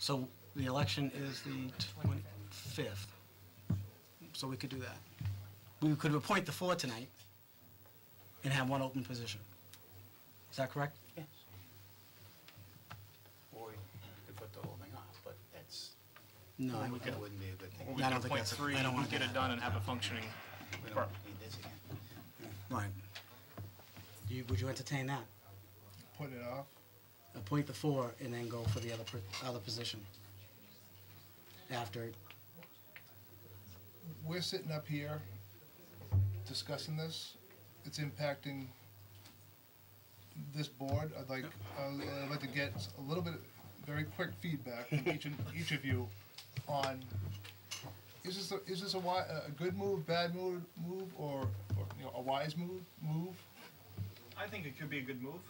So the election is the 25th, so we could do that. We could appoint the 4 tonight and have 1 open position. Is that correct? Yes. Or we could put the whole thing off, but that's, No, I that wouldn't be a good thing. Or we I can don't think appoint that's- 3, I don't wanna get do it that. done and have a functioning. We don't need this again. Right. Would you entertain that? Put it off. Appoint the 4 and then go for the other position after. We're sitting up here discussing this. It's impacting this board. I'd like to get a little bit, very quick feedback from each of you on, is this a good move, bad move, or you know, a wise move? I think it could be a good move.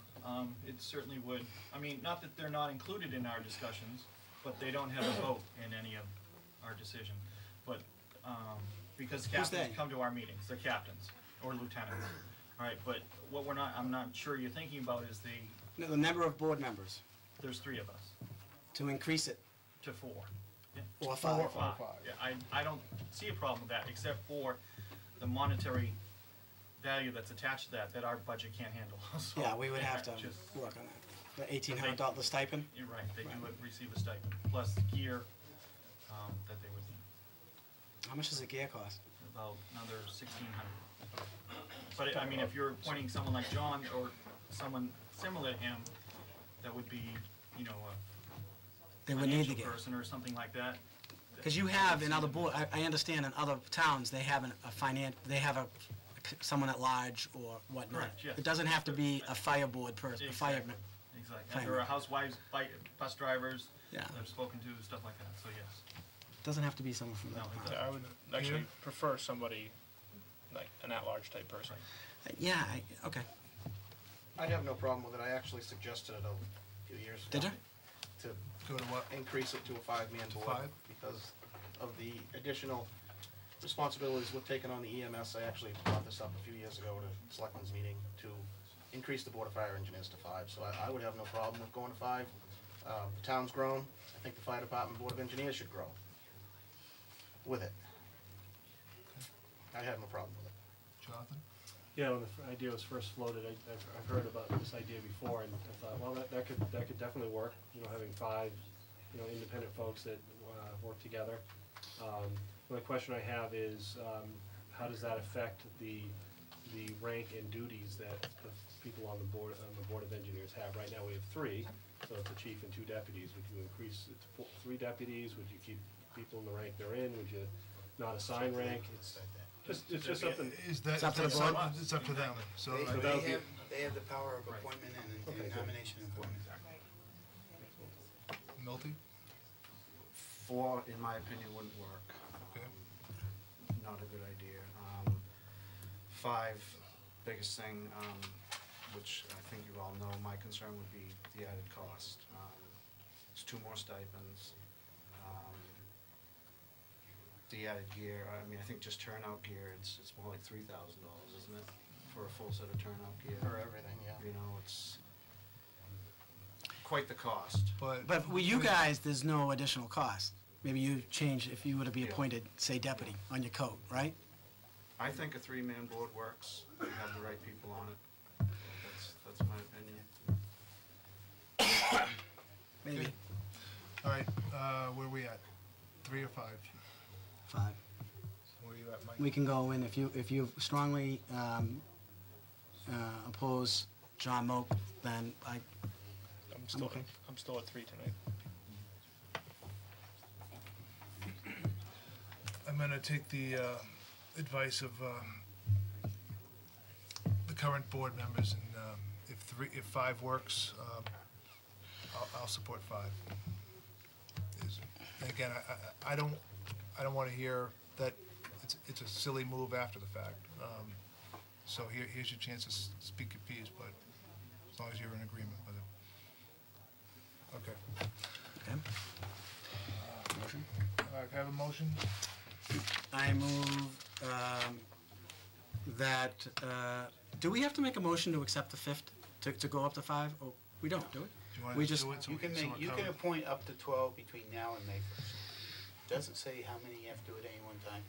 It certainly would. I mean, not that they're not included in our discussions, but they don't have a vote in any of our decision. But because captains come to our meetings, they're captains or lieutenants. All right, but what I'm not sure you're thinking about is The number of board members, there's 3 of us to increase it, to 4. Yeah. or 5. Or 5. Yeah, I don't see a problem with that, except for the monetary value that's attached to that our budget can't handle. So, Yeah, we would have to just- work on that. The $1,800 stipend? You're right, they do receive a stipend, plus gear that they would need. How much does the gear cost? About another $1,600. But I mean, if you're appointing someone like John or someone similar to him, that would be, you know, a They would need the financial gear. person or something like that. Because you have in other board, I understand in other towns, they have someone at large or whatnot. Correct, yes. It doesn't have to be a fire board person, a fireman. Exactly. Fine. And there are housewives, bus drivers Yeah. that I've spoken to, stuff like that, so yes. Doesn't have to be someone from the No, department. I would actually prefer somebody like an at-large type person. Yeah, okay. I'd have no problem with it. I actually suggested it a few years ago. Did you? To Go to what? increase it to a 5-man board. 5? Because of the additional responsibilities we've taken on the EMS. I actually brought this up a few years ago at a Selectman's meeting to increase the Board of Fire Engineers to 5. So I would have no problem with going to 5. The town's grown. I think the Fire Department Board of Engineers should grow with it. I have no problem with it. Jonathan? Yeah, when the idea was first floated, I've heard about this idea before, and I thought, well, that could definitely work. You know, having 5, you know, independent folks that work together. The question I have is, how does that affect the rank and duties that the people on the board of engineers have? Right now we have 3, so it's a chief and 2 deputies. Would you increase it to 3 deputies? Would you keep people in the rank they're in? Would you not assign rank? It's just something. Is that, It's up to the board? It's up to them. So They have the power of appointment and nomination and appointment. Milty? 4, in my opinion, wouldn't work. Okay. Not a good idea. 5, biggest thing, which I think you all know, my concern would be the added cost. It's 2 more stipends. The added gear, I mean, I think just turnout gear, it's more like $3,000, isn't it? For a full set of turnout gear. For everything, yeah. You know, it's quite the cost. But But with you guys, there's no additional cost. Maybe you change if you were to be Yeah. appointed, say, deputy on your coat, right? I think a 3-man board works. You have the right people on it. That's my opinion. Maybe. all right, where are we at? 3 or 5? 5. Where are you at, Mike? We can go in, if you strongly oppose John Moak, then I'm still okay. I'm still at 3 tonight. I'm going to take the advice of the current board members, and if 5 works, I'll support 5. And again, I don't want to hear that it's a silly move after the fact. So here's your chance to speak your piece, but as long as you're in agreement with it. Okay. Okay. Motion? Can I have a motion? I move that, do we have to make a motion to accept the 5th, to go up to 5? Oh, we don't, do we? Do you wanna We just- do it so You can so make, we're you can covered? appoint up to 12 between now and May 1st. Doesn't say how many you have to do at any one time.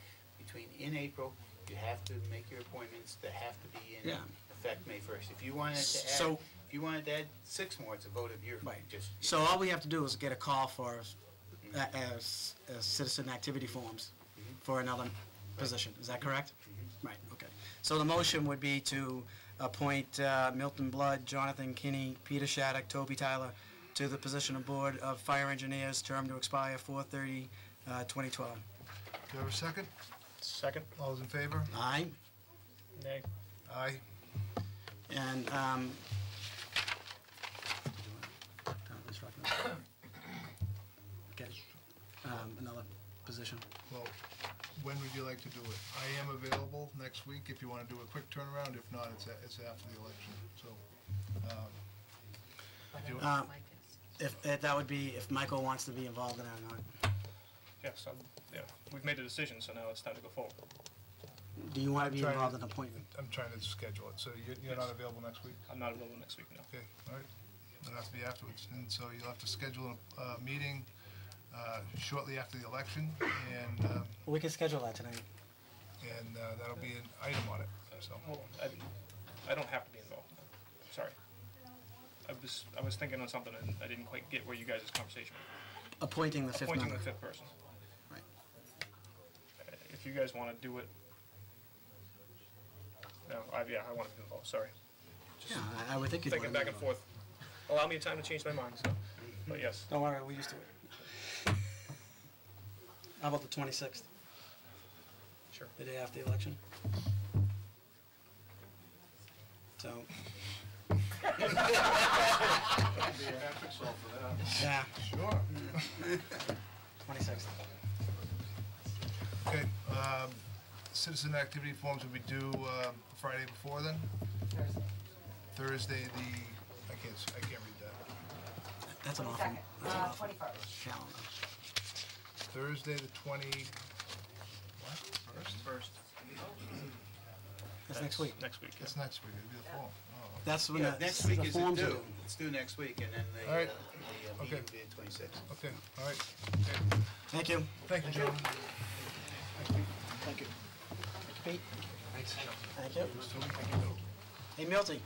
In April, you have to make your appointments that have to be in Yeah. effect May 1st. If you wanted to So- add, if you wanted to add 6 more, it's a vote of your, Right. just. So all we have to do is get a call for as citizen activity forms for another position. Is that correct? Right, okay. So the motion would be to appoint Milton Blood, Jonathan Kinney, Peter Shattuck, Toby Tyler to the position of Board of Fire Engineers, term to expire 4/30/2012. Do you have a second? Second? All those in favor? Aye? Nay. Aye. And, okay, another position. Well, when would you like to do it? I am available next week if you want to do a quick turnaround. If not, it's after the election, so. If you- If that would be, if Michael wants to be involved in that or not. Yes, yeah, we've made the decision, so now it's time to go forward. Do you want to be I'm trying involved to- in an appointment? I'm trying to schedule it, so you're not available next week? I'm not available next week, no. Okay, all right. It'll have to be afterwards. And so you'll have to schedule a meeting shortly after the election, and We can schedule that tonight. that'll be an item on it, so. Well, I don't have to be involved, no. Sorry. I was thinking on something and I didn't quite get where you guys' conversation was. Appointing the fifth member. Appointing the fifth person. Right. If you guys want to do it, no, I want to be involved, sorry. Yeah, I would think you'd want to Thinking be back and involved. forth. Allow me time to change my mind, so, but yes. Don't worry, we're used to it. How about the 26th, Sure. the day after the election? So, yeah, Sure. 26th. Okay, citizen activity forms will be due Friday before then? Thursday, I can't read that. That's an awful, that's an awful 21st. calendar. Thursday, the First. That's next week. Next week, yeah. That's next week, it'll be the fall. Oh, That's when Yeah, the next week the is forms are due. due. It's due next week, and then All right. the Okay. meeting will be the 26th. okay, all right. Thank you. Thank you, gentlemen. Thank you. Pete. Thank you. Hey, Milty.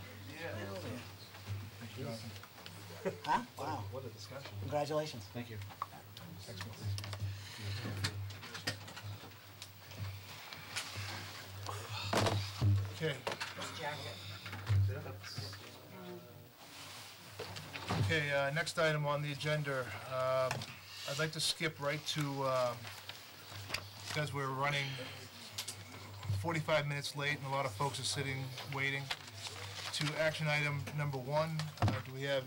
Huh? Wow. What a discussion. Congratulations. Thank you. Thanks, Bill. Okay. Okay, next item on the agenda, I'd like to skip right to, because we're running 45 minutes late and a lot of folks are sitting, waiting, to action item number 1. Do we have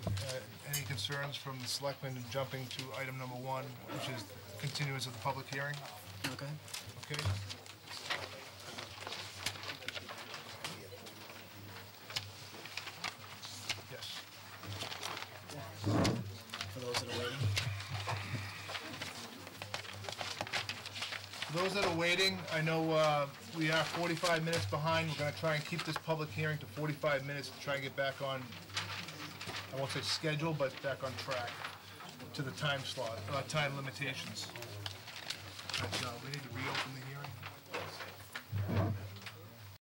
any concerns from the selectmen in jumping to item number 1, which is continuance of the public hearing? Okay. Okay? Yes. For those that are waiting. For those that are waiting, I know we are 45 minutes behind. We're going to try and keep this public hearing to 45 minutes to try and get back on, I won't say schedule, but back on track to the time slot, time limitations. But we need to reopen the